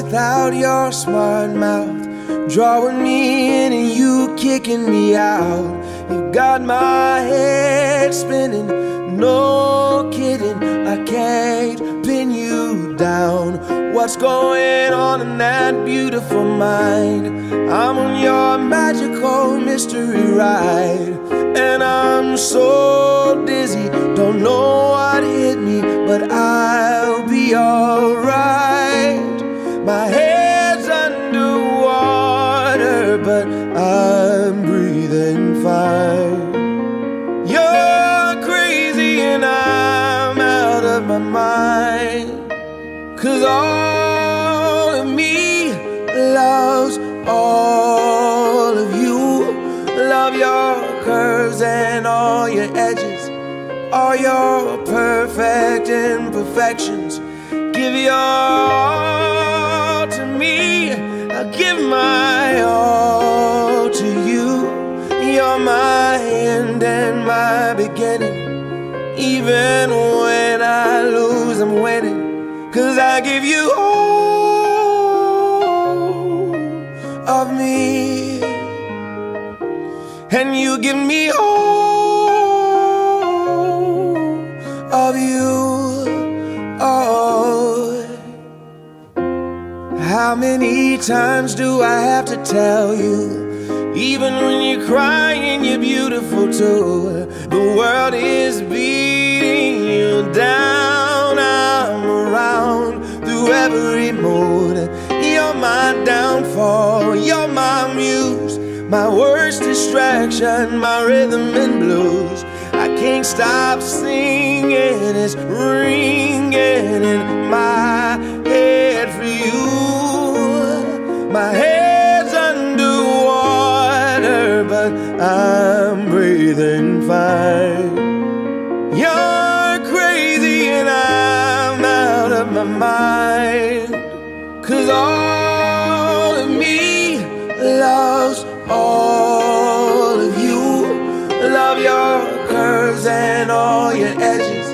without your smart mouth, drawing me in and you kicking me out. You got my head spinning, no kidding, I can't pin you down. What's going on in that beautiful mind? I'm on your magical mystery ride, and I'm so dizzy, don't know what hit me, but I'll be alright. My head's underwater, but I'm breathing fine. You're crazy and I'm out of my mind, 'cause all of me loves all of you. Love your curves and all your edges, all your perfect imperfections. Give your all to me, I'll give my all to you. You're my end and my beginning. Even when I lose, I'm winning, 'cause I give you all of me, and you give me all of you. Oh, how many times do I have to tell you? Even when you're crying, you're beautiful too. The world is beating you down. I'm around through every mood. You're my downfall, you're my muse, my worst distraction, my rhythm and blues. I can't stop singing, it's ringing in my head for you. My head's underwater, but I'm breathing fine. You're crazy and I'm out of my mind, 'cause all of me loves all of you. Love your curves and all your edges,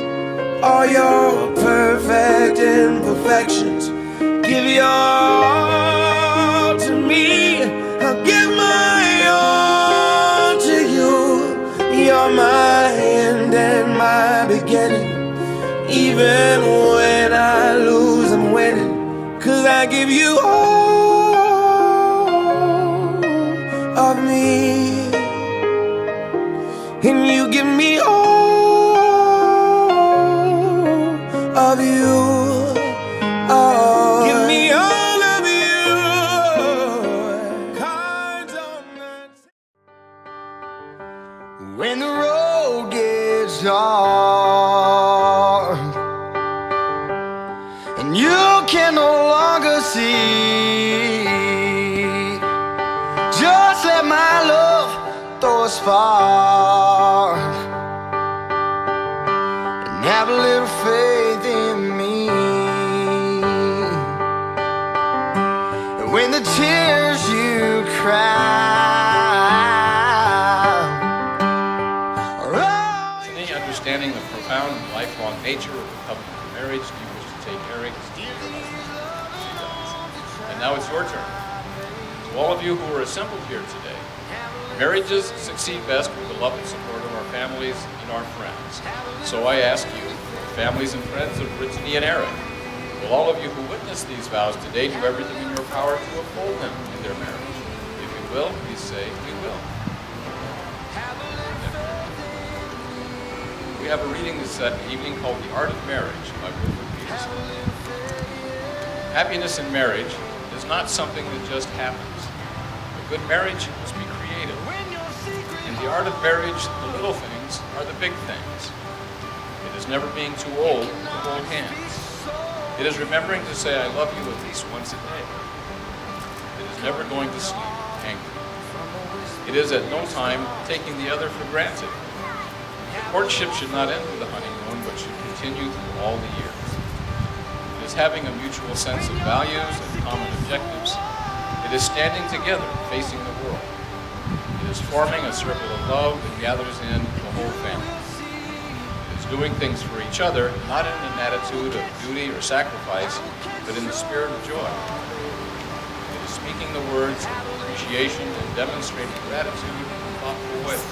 all your perfect imperfections. Give your all to me, I'll give my all to you. You're my end and my beginning. Even when I lose, I'm winning, 'cause I give you all of me, and you give me all of you. Oh, give me all of you. Cards on the when the road gets hard and you can no longer see, just let my love throw a spark and have a little faith in me. And when the tears you cry are any understanding the profound and lifelong nature of the covenant of marriage, do you wish to take Eric as your husband? She does. And now it's your turn. To all of you who are assembled here today, marriages succeed best with the love and support of our families and our friends. So I ask you, families and friends of Brittany and Eric, will all of you who witness these vows today do everything in your power to uphold them in their marriage? If you will, please say, we will. We have a reading this evening called The Art of Marriage by Wilford Peterson. Happiness in marriage is not something that just happens. A good marriage must be created. In the art of marriage, the little things are the big things. It is never being too old to hold hands. It is remembering to say, I love you at least once a day. It is never going to sleep angry. It is at no time taking the other for granted. Courtship should not end with the honeymoon, but should continue through all the years. It is having a mutual sense of values and common objectives. It is standing together, facing the world. It is forming a circle of love that gathers in the whole family. It is doing things for each other, not in an attitude of duty or sacrifice, but in the spirit of joy. speaking the words of appreciation and demonstrating gratitude in thoughtful ways.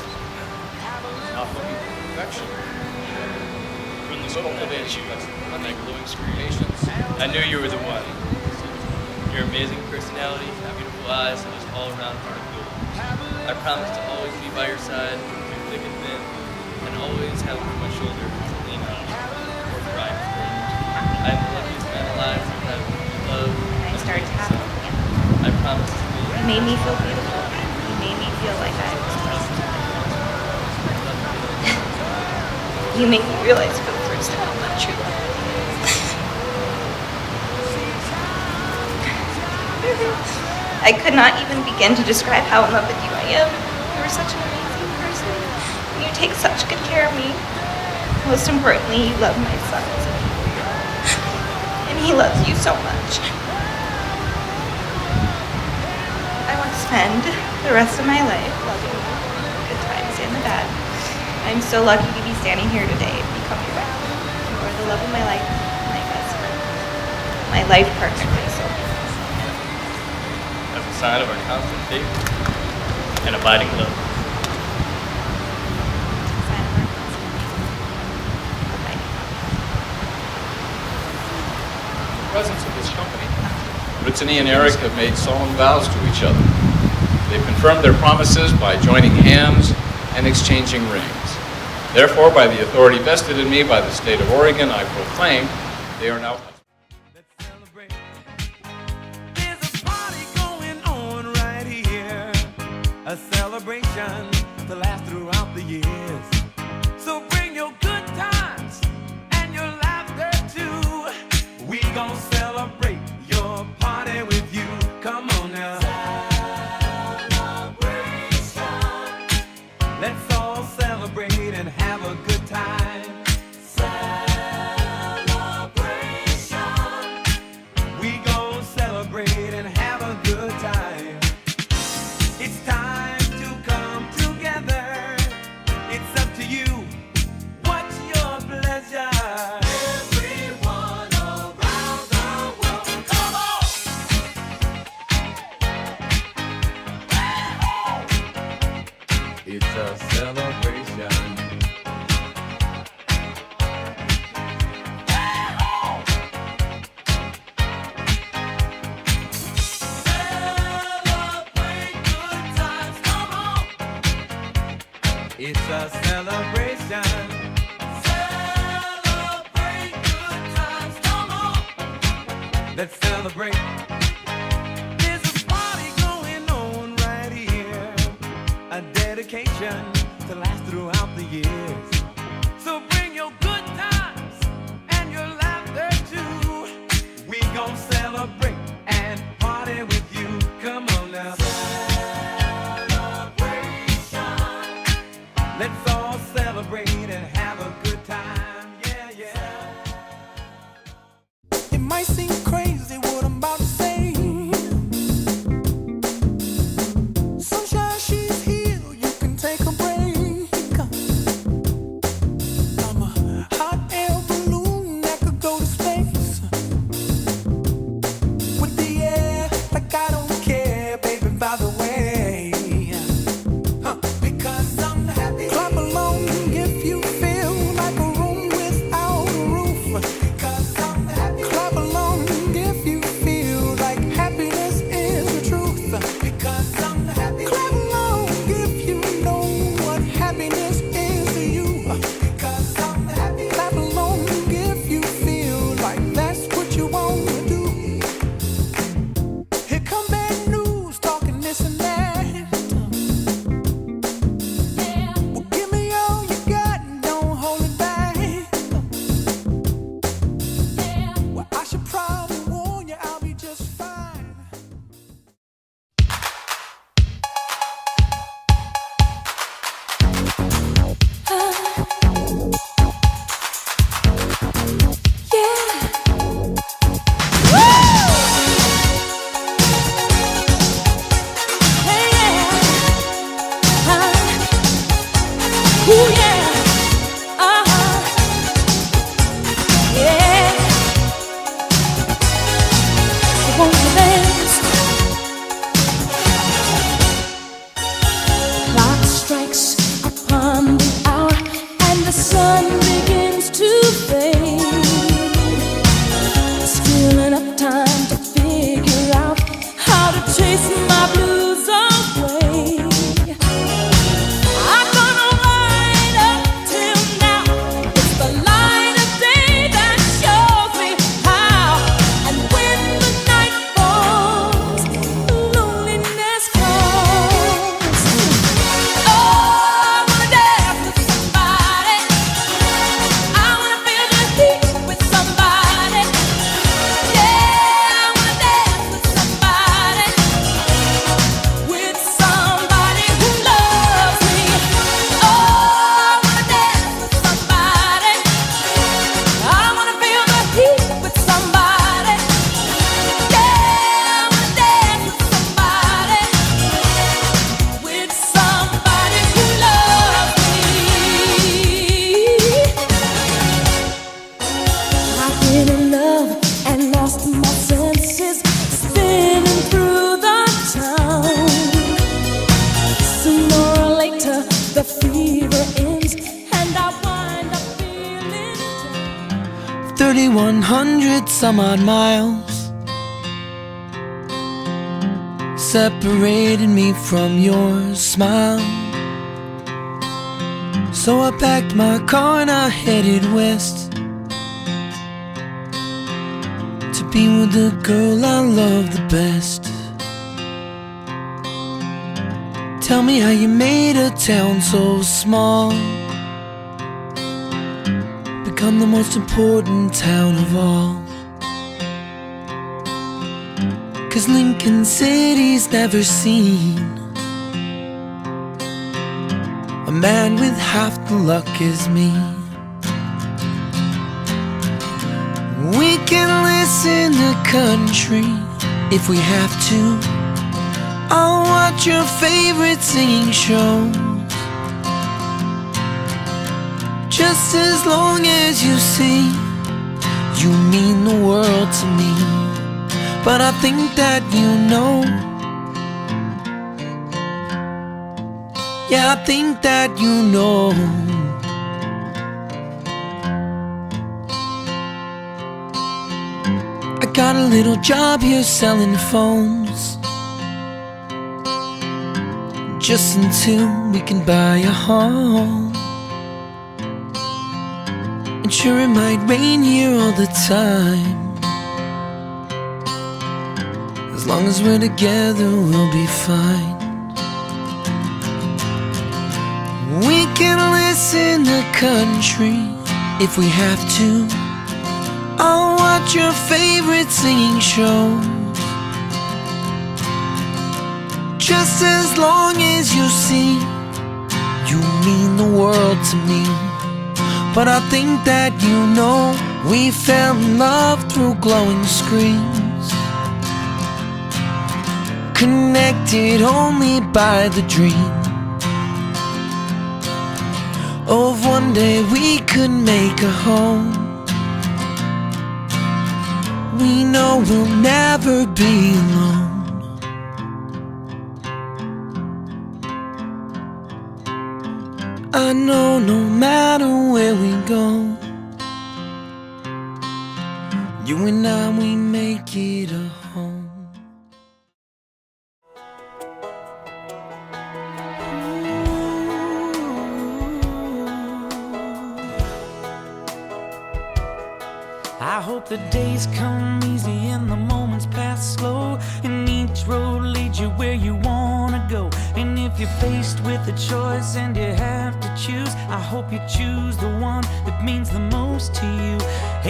Not looking for perfection. From the little to the on that glowing screen, I knew you were the one. Your amazing personality, beautiful eyes, and just all-around heart of gold. I promise to always be by your side, through thick and thin, and always have you on my shoulder to lean on or cry for. I am the luckiest man alive to have love. I started to have I promise to be. He made me feel beautiful. He made me feel like I was blessed. You make me realize for the first time what true love is. I could not even begin to describe how in love with you I am. You are such an amazing person. You take such good care of me. Most importantly, you love my son as if he were your own. And he loves you so much. I want to spend the rest of my life loving you, the good times and the bad. I'm so lucky to be standing here today and become your wife. You are the love of my life, my best friend, my life partner, my soulmate. As a sign of our constant faith and abiding love. Sign of our constant faith. Abiding love. In the presence of this company, Brittany and Eric have made solemn vows to each other. They've confirmed their promises by joining hands and exchanging rings. Therefore, by the authority vested in me by the state of Oregon, I proclaim they are now. Let's celebrate. There's a party going on right here, a celebration to last throughout the years. So bring your good times and your laughter too. We gon' celebrate your party with you. Come on now. Celebration. Let's all celebrate and have a good time. Celebration. We gon' celebrate and have a good time. It's time to come together. It's up to you. What's your pleasure? Everyone around the world, come on! It's a celebration. Celebrate good times, come on! It's a celebration. Celebrate good times, come on! Let's celebrate. There's a party going on right here, a dedication to last throughout the years. So bring your good times and your laughter too. We gon' celebrate and party with you. Come on now. Celebration. Let's all celebrate and have a good time. Yeah, yeah. It might seem crazy what I'm about to say. Sunshine, she's here. You can take a break. I'm a hot air balloon that could go to space. With the air, like I don't care, baby, by the way. Because I'm happy. Clap along if you feel like a room without a roof. Because I'm happy. Clap along if you feel like happiness is the truth. Because I'm happy. Clap along if you know what happiness is to you. Because I'm happy. Clap along if you feel like that's what you want to do. Here come bad news, talking this and that. Well, give me all you got and don't hold it back. Well, I should probably warn you, I'll be just fine. kiss my blues away. I'm gonna ride up till now. It's the light of day that shows me how. And when the night falls, loneliness calls. Oh, I wanna dance with somebody. I wanna feel the heat with somebody. Yeah, I wanna dance with somebody. With somebody who loves me. Oh, I wanna dance with somebody. I wanna feel the heat with somebody. Yeah, I wanna dance with somebody. With somebody who loves me. I've been in love and lost my senses, spinning through the town. Sooner or later, the fever ends, and I wind up feeling down. 3,100 some odd miles separated me from your smile. So I packed my car and I headed west to be with the girl I love the best. Tell me how you made a town so small become the most important town of all. 'Cause Lincoln City's never seen a man with half the luck as me. We can listen to country if we have to. I'll watch your favorite singing show, just as long as you see you mean the world to me. But I think that you know, yeah, I think that you know. I got a little job here selling phones, just until we can buy a home. And sure, it might rain here all the time. As long as we're together, we'll be fine. We can listen to country if we have to. I'll watch your favorite singing show, just as long as you see you mean the world to me. But I think that you know we fell in love through glowing screens, connected only by the dream of one day we could make a home. We know we'll never be alone. I know no matter where we go, you and I, we make it a home. I hope the days come easy and the moments pass slow, and each road leads you where you wanna go. And if you're faced with a choice and you have to choose, I hope you choose the one that means the most to you.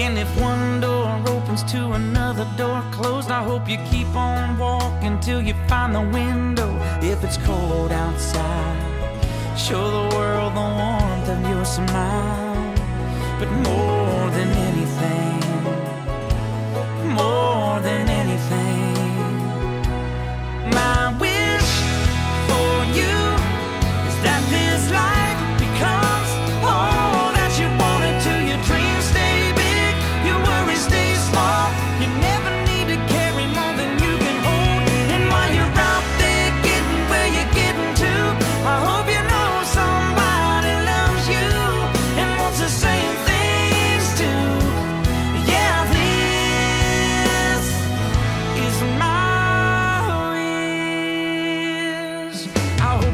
And if one door opens to another door closed, I hope you keep on walking till you find the window. If it's cold outside, show the world the warmth of your smile. But more than anything, more than anything, my wish for you is that this life becomes all that you wanted to. Your dreams stay big, your worries stay small. You never need to carry more than you can hold. And while you're out there getting where you're getting to, I hope you know somebody loves you and wants the same things too.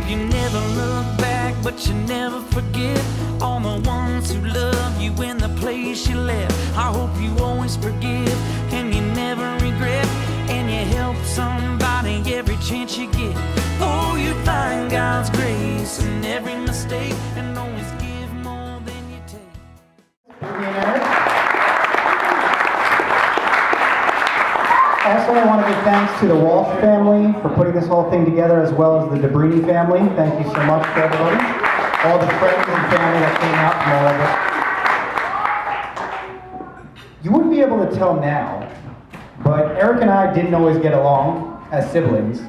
You never look back, but you never forget all the ones who love you in the place you left. I hope you always forgive and you never regret, and you help somebody every chance you get. Oh, you find God's grace in every mistake and always give more than you take. Also, I want to give thanks to the Walsh family for putting this whole thing together, as well as the Dobrini family. Thank you so much to everybody. All the friends and family that came out from all of it. You wouldn't be able to tell now, but Eric and I didn't always get along as siblings.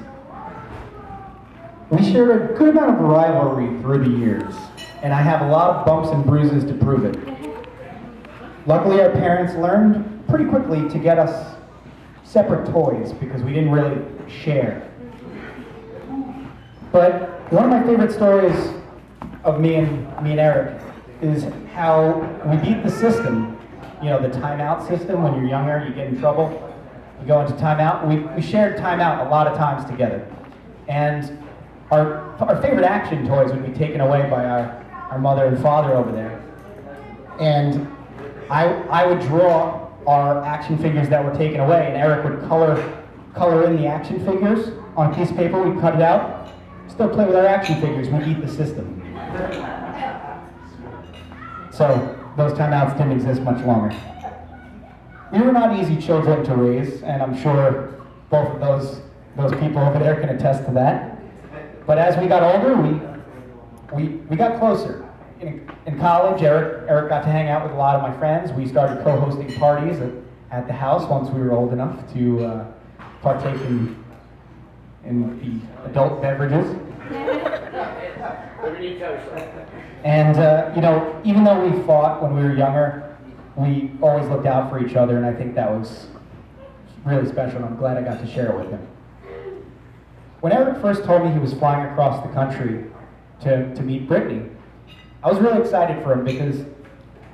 We shared a good amount of rivalry through the years, and I have a lot of bumps and bruises to prove it. Luckily, our parents learned pretty quickly to get us separate toys because we didn't really share. But one of my favorite stories of me and Eric is how we beat the system. You know, the timeout system. When you're younger, you get in trouble, you go into timeout. We shared timeout a lot of times together. And our favorite action toys would be taken away by our mother and father over there. And I would draw our action figures that were taken away, and Eric would color in the action figures on a piece of paper. We'd cut it out, still play with our action figures. We beat the system. So those timeouts didn't exist much longer. We were not easy children to raise, and I'm sure both of those people over there can attest to that. But as we got older, we got closer. In college, Eric got to hang out with a lot of my friends. We started co-hosting parties at the house once we were old enough to partake in the adult beverages. And you know, even though we fought when we were younger, we always looked out for each other, and I think that was really special, and I'm glad I got to share it with him. When Eric first told me he was flying across the country to meet Brittany, I was really excited for him because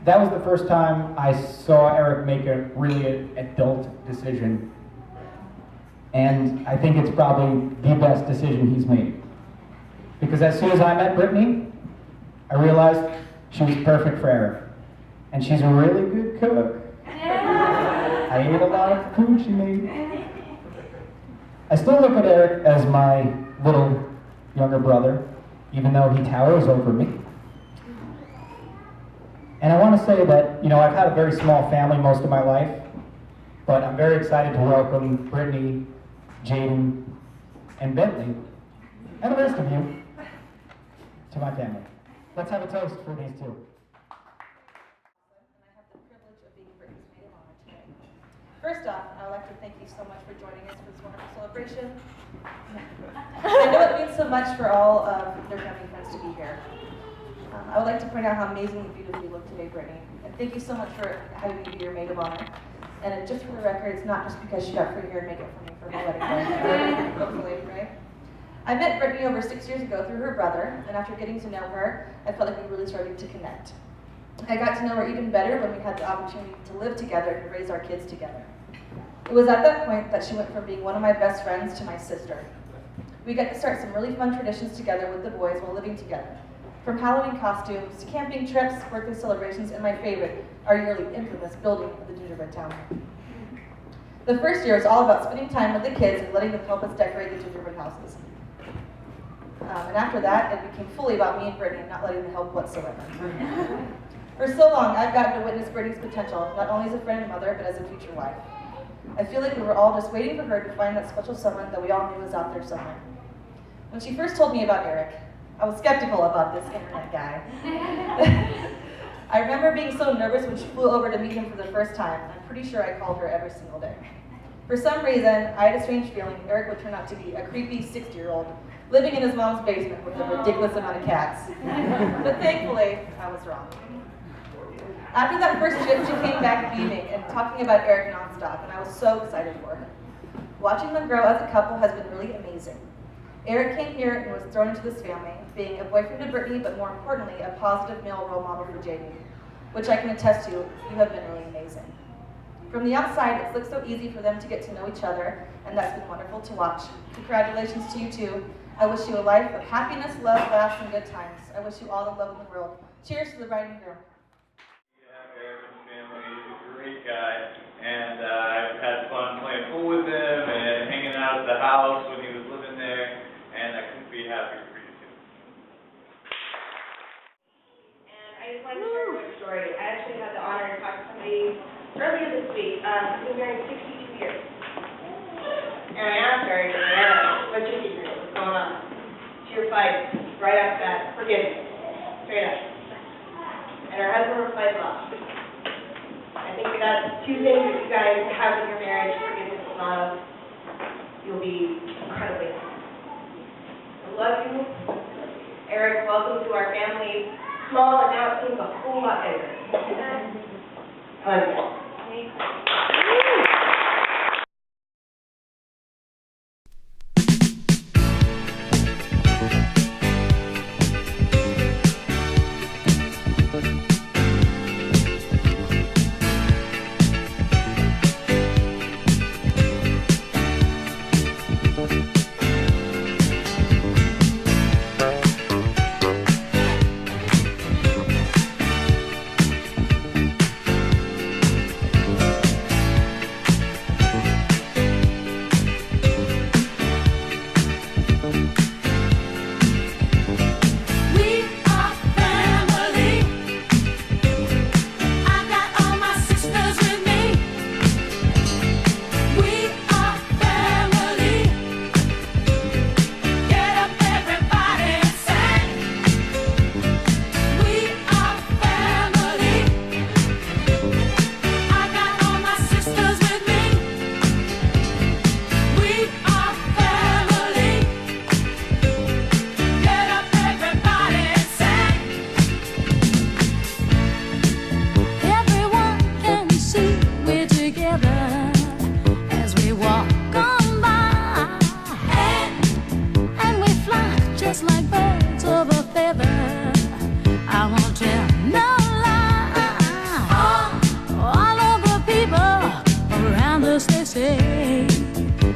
that was the first time I saw Eric make a really adult decision. And I think it's probably the best decision he's made. Because as soon as I met Brittany, I realized she was perfect for Eric. And she's a really good cook. I ate a lot of the food she made. I still look at Eric as my little younger brother, even though he towers over me. And I want to say that, you know, I've had a very small family most of my life, but I'm very excited to welcome Brittany, Jaden, and Bentley, and the rest of you, to my family. Let's have a toast for these two. I have the privilege of being Brittany's maid of honor today. First off, I would like to thank you so much for joining us for this wonderful celebration. I know it means so much for all of their family and friends to be here. I would like to point out how amazing and beautiful you look today, Brittany. And thank you so much for having me be your maid of honor. And just for the record, it's not just because she got free hair and makeup for me for my wedding day. Hopefully, right? I met Brittany over 6 years ago through her brother, and after getting to know her, I felt like we really started to connect. I got to know her even better when we had the opportunity to live together and raise our kids together. It was at that point that she went from being one of my best friends to my sister. We got to start some really fun traditions together with the boys while living together. From Halloween costumes, to camping trips, birthday celebrations, and my favorite, our yearly infamous building of the gingerbread town. The first year was all about spending time with the kids and letting them help us decorate the gingerbread houses. And after that, it became fully about me and Brittany and not letting them help whatsoever. For so long, I've gotten to witness Brittany's potential, not only as a friend and mother, but as a future wife. I feel like we were all just waiting for her to find that special someone that we all knew was out there somewhere. When she first told me about Eric, I was skeptical about this internet guy. I remember being so nervous when she flew over to meet him for the first time. I'm pretty sure I called her every single day. For some reason, I had a strange feeling Eric would turn out to be a creepy 60-year-old living in his mom's basement with a ridiculous amount of cats. But thankfully, I was wrong. After that first trip, she came back beaming and talking about Eric nonstop, and I was so excited for her. Watching them grow as a couple has been really amazing. Eric came here and was thrown into this family, being a boyfriend to Brittany, but more importantly, a positive male role model for Jaden, which I can attest to, you have been really amazing. From the outside, it's looked so easy for them to get to know each other, and that's been wonderful to watch. Congratulations to you two. I wish you a life of happiness, love, laughs, and good times. I wish you all the love in the world. Cheers to the bride and groom. Yeah, Aaron's family, he's a great guy, and I've had fun playing pool with him and hanging out at the house when he was living there, and I couldn't be happier for you two. And I just wanted to share a quick story. I actually had the honor to talk to somebody earlier this week who's been married 62 years. And I asked her, what's your secret? What's going on? She replied, right after that, forgiveness. Straight up. And her husband replied, love. I think that that's two things that you guys have in your marriage, forgiveness and love. You'll be incredibly happy. I love you. Eric, welcome to our family. Small, and now it seems a whole lot bigger. I love you.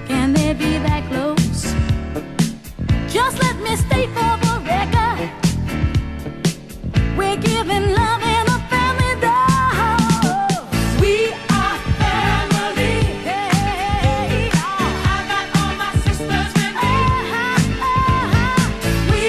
Can they be that close? Just let me state for the record, we're giving love in a family dose. We are family. Hey, I got all my sisters with me. We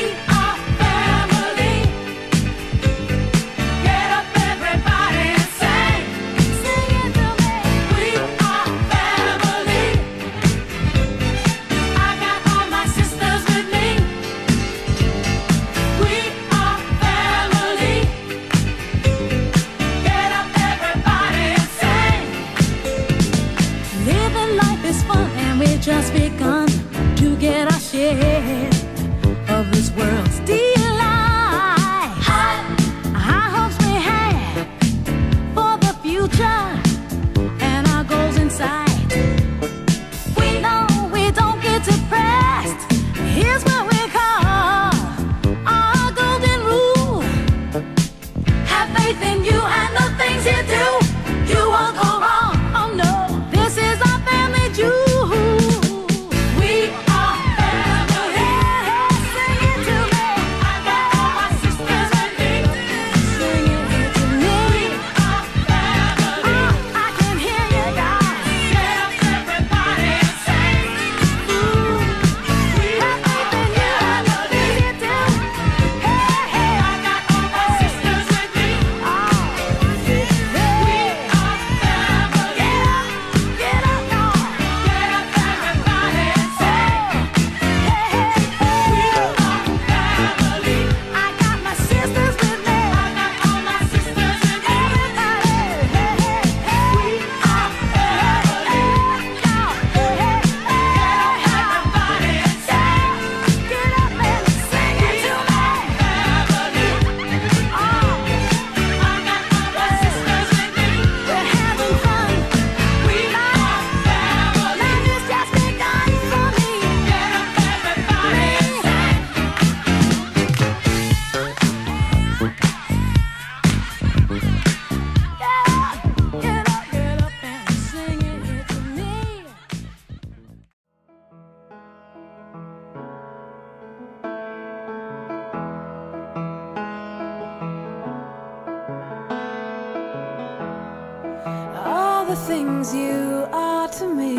things you are to me.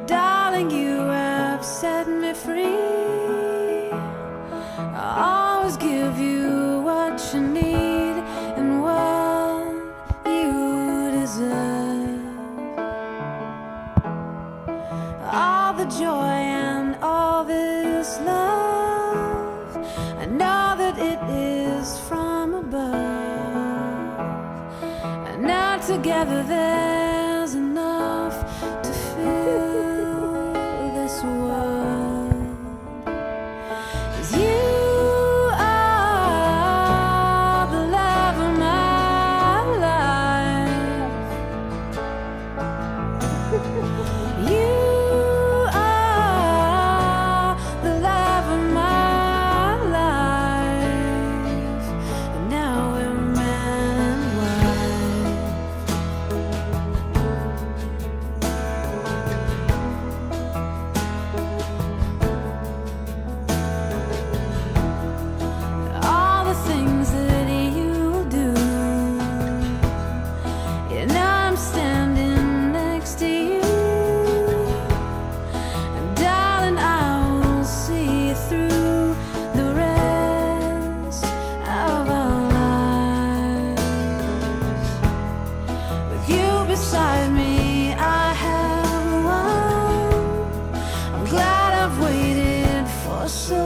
Darling, you have set me free. I'll always give you what you need and what you deserve. All the joy and all this love, I know that it is from above. And now together there's enough to fill this world. 'Cause you are the love of my life. You are the love of my life. And now we're man and wife. All the things that you will do, and I'm standing next to you. And darling, I will see through the rest of our lives. With you beside me, I have won. I'm glad I've waited for so